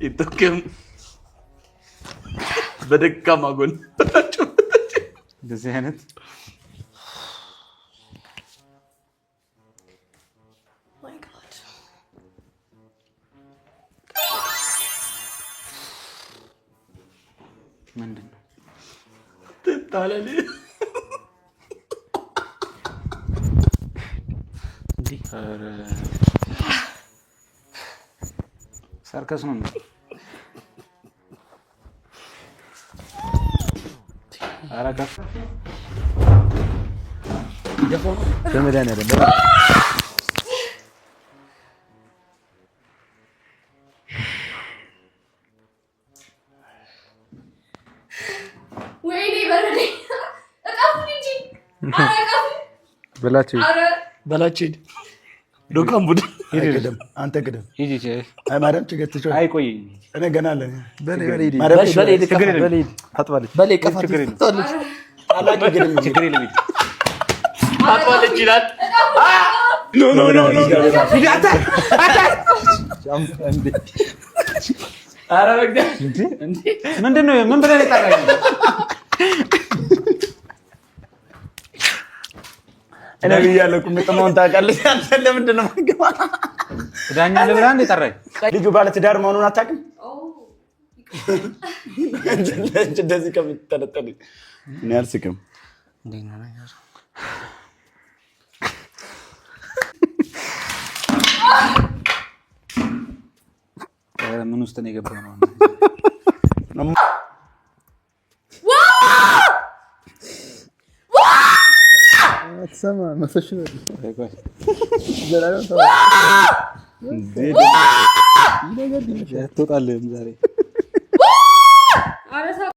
ይጠቀም በደካማ ጎን እንደዚህ አይነት ምንድን ነው ትታለል እንዴ? ሰርከስ ነው። አራካ በመድኃኒዓለም በላችሁ ዶካም ቡድ አይቀደም አንተ ቅደም። ሂጂ ሂጂ። አይ ማርያም ችግር አይ ቆይ እኔ ገና አለኝ። በል ችግር የለም። አጥዋለች ይላል። ኖ ኧረ በግዳ ምንድን ነው? ምን ብለህ የጠራኸኝ? እኔ ብያለሁ እኮ የምጥመውን ታውቃለህ። አንተ ለምንድን ነው የማገባ? ትዳኛለህ ብለህ እንደ ጠራኸኝ? ልጁ ባለትዳር መሆኑን አታውቅም? እንደዚህ ከምትጠለጠል እኔ አልስቅም። ምን ውስጥ ነው የገባው ነው? አትሰማ መፈሽ ነው ትወጣለህ ዛሬ